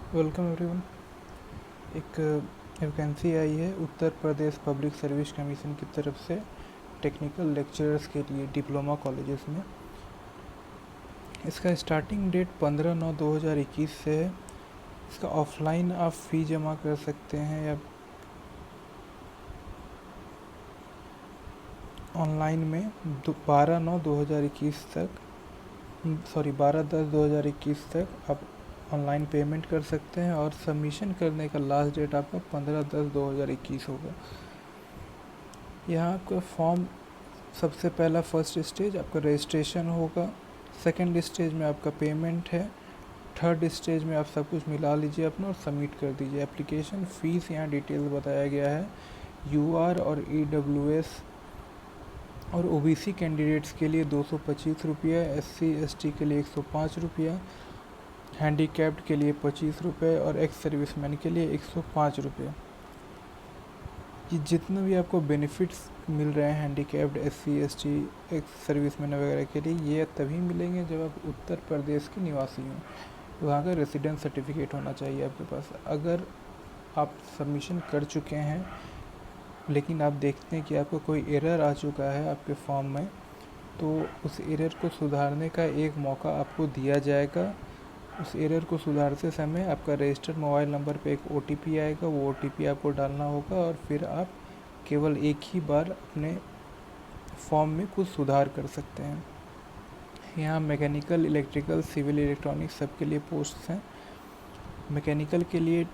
Welcome everyone. एक vacancy आई है Uttar Pradesh public service commission की तरफ से टेक्निकल लेक्चरर्स के लिए डिप्लोमा कॉलेजेस में। इसका स्टार्टिंग डेट 15/9/2021 से है। इसका ऑफलाइन आप फ़ी जमा कर सकते हैं या ऑनलाइन में 12/9/2021 तक 12/10/2021 तक आप ऑनलाइन पेमेंट कर सकते हैं और सबमिशन करने का लास्ट डेट आपका 15/10/2021 होगा। यहाँ आपका फॉर्म सबसे पहला फर्स्ट स्टेज आपका रजिस्ट्रेशन होगा। सेकंड स्टेज में आपका पेमेंट है। थर्ड स्टेज में आप सब कुछ मिला लीजिए अपना और सबमिट कर दीजिए एप्लीकेशन। फ़ीस यहाँ डिटेल बताया गया है। यूआर और ईडब्ल्यूएस और ओबीसी कैंडिडेट्स के लिए 225 रुपया, एससी एसटी के लिए 105 रुपया, हैंडीकैप्ड के लिए 25 रुपये और एक्स सर्विसमैन के लिए 105 रुपये। ये जितने भी आपको बेनिफिट्स मिल रहे हैं handicapped, SC ST, ex serviceman वगैरह के लिए, ये तभी मिलेंगे जब आप उत्तर प्रदेश के निवासी हों। वहाँ का रेसिडेंस सर्टिफिकेट होना चाहिए आपके पास। अगर आप सबमिशन कर चुके हैं लेकिन आप देखते हैं कि आपको कोई एरर आ चुका है आपके फॉर्म में, तो उस एरर को सुधारने का एक मौका आपको दिया जाएगा। उस एरर को सुधारते समय आपका रजिस्टर्ड मोबाइल नंबर पे एक ओटीपी आएगा, वो ओटीपी आपको डालना होगा और फिर आप केवल एक ही बार अपने फॉर्म में कुछ सुधार कर सकते हैं। यहाँ मैकेनिकल, इलेक्ट्रिकल, सिविल, इलेक्ट्रॉनिक्स सब के लिए पोस्ट हैं। मैकेनिकल के लिए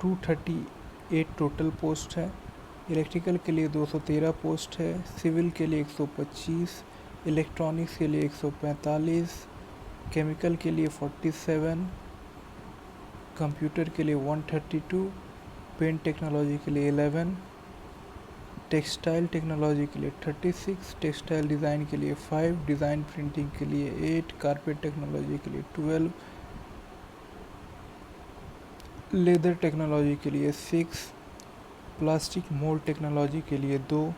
238 टोटल पोस्ट है, इलेक्ट्रिकल के लिए 213 पोस्ट है, सिविल के लिए 125, इलेक्ट्रॉनिक्स के लिए 145, केमिकल के लिए 47, कंप्यूटर के लिए 132, पेंट टेक्नोलॉजी के लिए 11, टेक्सटाइल टेक्नोलॉजी के लिए 36, टेक्सटाइल डिज़ाइन के लिए 5, डिज़ाइन प्रिंटिंग के लिए 8, कारपेट टेक्नोलॉजी के लिए 12, लेदर टेक्नोलॉजी के लिए 6, प्लास्टिक मोल्ड टेक्नोलॉजी के लिए 2,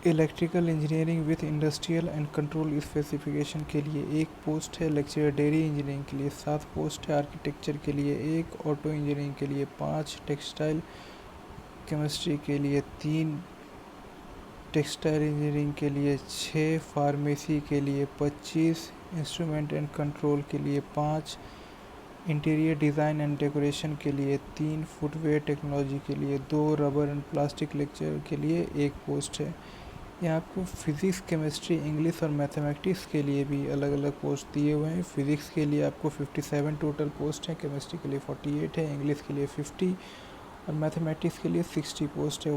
electrical engineering with industrial and control specification के लिए 1 पोस्ट है, लेक्चरर डेयरी इंजीनियरिंग के लिए 7 पोस्ट है, आर्किटेक्चर के लिए 1, ऑटो इंजीनियरिंग के लिए 5, टेक्सटाइल केमिस्ट्री के लिए 3, टेक्सटाइल इंजीनियरिंग के लिए 6, फार्मेसी के लिए 25, इंस्ट्रूमेंट एंड कंट्रोल के लिए 5, इंटीरियर डिज़ाइन एंड डेकोरेशन के लिए 3, फुटवेयर टेक्नोलॉजी के लिए 2, रबर एंड प्लास्टिक लेक्चर के लिए 1 पोस्ट है। यहाँ आपको फिज़िक्स, केमिस्ट्री, इंग्लिश और मैथमेटिक्स के लिए भी अलग अलग पोस्ट दिए हुए हैं। फिज़िक्स के लिए आपको 57 टोटल पोस्ट हैं, केमिस्ट्री के लिए 48 है, इंग्लिश के लिए 50 और मैथमेटिक्स के लिए 60 पोस्ट है।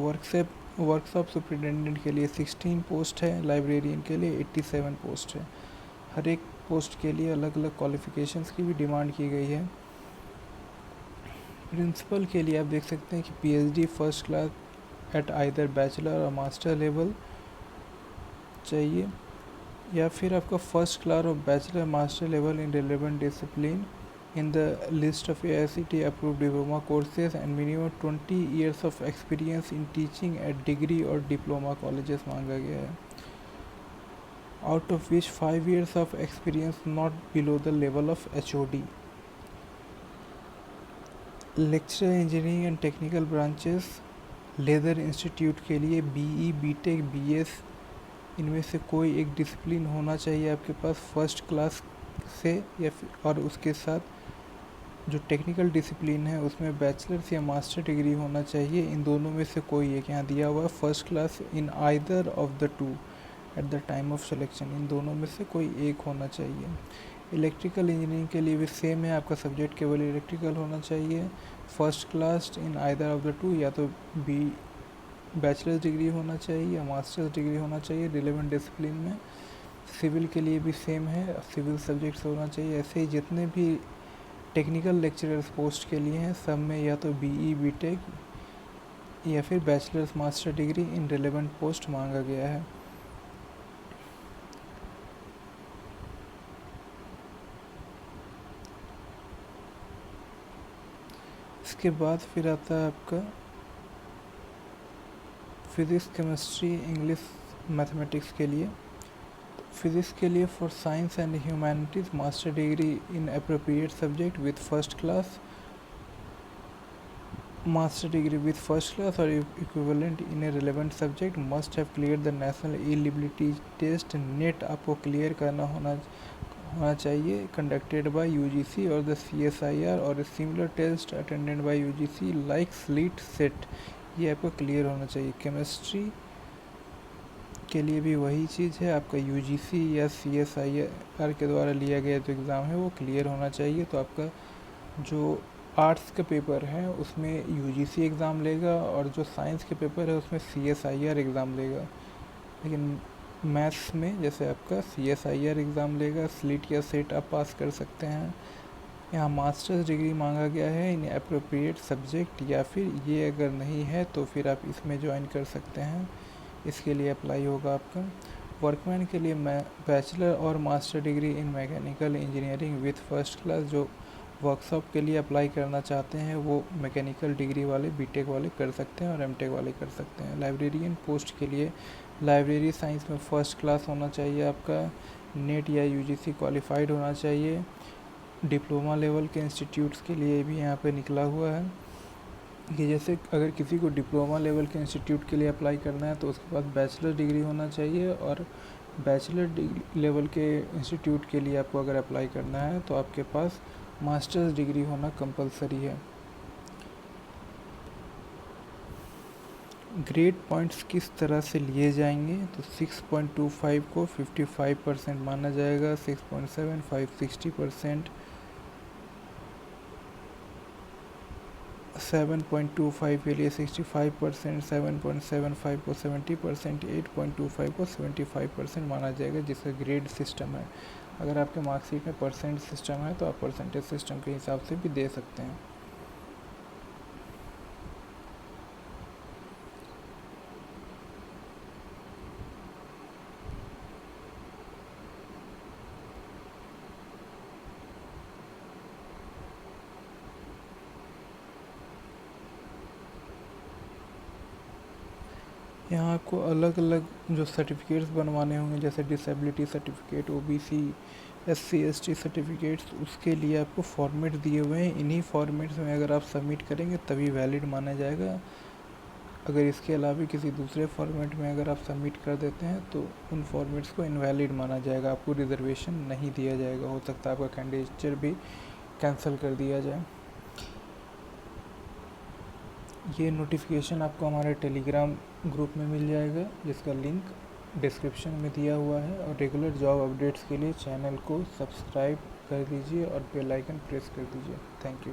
वर्कशॉप सुपरिटेंडेंट के लिए 16 पोस्ट है, लाइब्रेरियन के लिए 87 पोस्ट है। हर एक पोस्ट के लिए अलग अलग क्वालिफ़िकेशंस की भी डिमांड की गई है। प्रिंसिपल के लिए आप देख सकते हैं कि PhD first class at either bachelor और मास्टर लेवल चाहिए, या फिर आपका फर्स्ट क्लास और bachelor master level in relevant discipline in the list of AICTE approved diploma courses and minimum 20 years of experience in teaching at degree or diploma colleges मांगा गया है, out of which 5 years of experience not below the level of HOD. Lecturer engineering and technical branches leather institute के लिए BE, BTech, BS इनमें से कोई एक discipline होना चाहिए आपके पास फर्स्ट क्लास से, या फिर और उसके साथ जो टेक्निकल डिसिप्लिन है उसमें बैचलर्स या मास्टर डिग्री होना चाहिए। इन दोनों में से कोई एक यहाँ दिया हुआ है, first class in either of the two at the time of selection, इन दोनों में से कोई एक होना चाहिए। इलेक्ट्रिकल इंजीनियरिंग के लिए भी सेम है, आपका सब्जेक्ट केवल इलेक्ट्रिकल होना चाहिए। First class in either of the to, या तो बी बैचलर्स डिग्री होना चाहिए या मास्टर्स डिग्री होना चाहिए रिलेवेंट डिसिप्लिन में। सिविल के लिए भी सेम है, सिविल सब्जेक्ट्स होना चाहिए। ऐसे ही जितने भी टेक्निकल लेक्चरर्स पोस्ट के लिए हैं सब में या तो BE, BTech या फिर bachelors master degree in relevant post मांगा गया है। इसके बाद फिर आता है आपका फिज़िक्स, केमिस्ट्री, इंग्लिश, मैथमेटिक्स के लिए। फिजिक्स के लिए for science and humanities master degree in appropriate subject with first class, master degree with first class or equivalent in a relevant subject, must have cleared the national eligibility test NET आपको clear करना होना चाहिए conducted by UGC और the CSIR और similar test attended by UGC like SLET SET, ये आपको clear होना चाहिए। केमिस्ट्री के लिए भी वही चीज़ है, आपका यूजीसी या सीएसआईआर के द्वारा लिया गया जो एग्ज़ाम है वो क्लियर होना चाहिए। तो आपका जो आर्ट्स का पेपर है उसमें यूजीसी एग्ज़ाम लेगा और जो साइंस के पेपर है उसमें सीएसआईआर एग्ज़ाम लेगा। लेकिन मैथ्स में जैसे आपका सीएसआईआर एग्ज़ाम लेगा, स्लिट या सेट आप पास कर सकते हैं। यहाँ मास्टर्स डिग्री मांगा गया है इन अप्रोप्रिएट सब्जेक्ट, या फिर ये अगर नहीं है तो फिर आप इसमें ज्वाइन कर सकते हैं, इसके लिए अप्लाई होगा आपका। वर्कमैन के लिए मैं बैचलर और master degree in mechanical engineering with first class, जो वर्कशॉप के लिए अप्लाई करना चाहते हैं वो मैकेनिकल डिग्री वाले बीटेक वाले कर सकते हैं और एमटेक वाले कर सकते हैं। लाइब्रेरियन पोस्ट के लिए लाइब्रेरी साइंस में फ़र्स्ट क्लास होना चाहिए आपका, नेट या यूजीसी क्वालिफाइड होना चाहिए। डिप्लोमा लेवल के इंस्टीट्यूट्स के लिए भी यहाँ पे निकला हुआ है कि जैसे अगर किसी को डिप्लोमा लेवल के इंस्टीट्यूट के लिए अप्लाई करना है तो उसके पास बैचलर डिग्री होना चाहिए, और बैचलर डिग्री लेवल के इंस्टीट्यूट के लिए आपको अगर अप्लाई करना है तो आपके पास मास्टर्स डिग्री होना कंपलसरी है। ग्रेड पॉइंट्स किस तरह से लिए जाएंगे, तो 6.25 को 55% माना जाएगा, 6.75 60%, 7.25 के लिए 65%, 7.75 को 70%, 8.25 को 75% माना जाएगा, जिसका ग्रेड सिस्टम है। अगर आपके मार्कशीट में परसेंट सिस्टम है तो आप परसेंटेज सिस्टम के हिसाब से भी दे सकते हैं। यहाँ आपको अलग अलग जो सर्टिफिकेट्स बनवाने होंगे, जैसे disability certificate, OBC, SC ST certificates, उसके लिए आपको फॉर्मेट दिए हुए हैं। इन्हीं फॉर्मेट्स में अगर आप सबमिट करेंगे तभी वैलिड माना जाएगा। अगर इसके अलावा किसी दूसरे फॉर्मेट में अगर आप सबमिट कर देते हैं तो उन फॉर्मेट्स को इनवैलिड माना जाएगा, आपको रिजर्वेशन नहीं दिया जाएगा, हो सकता है आपका कैंडिडेचर भी कैंसिल कर दिया जाए। ये नोटिफिकेशन आपको हमारे टेलीग्राम ग्रुप में मिल जाएगा, जिसका लिंक डिस्क्रिप्शन में दिया हुआ है। और रेगुलर जॉब अपडेट्स के लिए चैनल को सब्सक्राइब कर दीजिए और बेल आइकन प्रेस कर दीजिए। Thank you.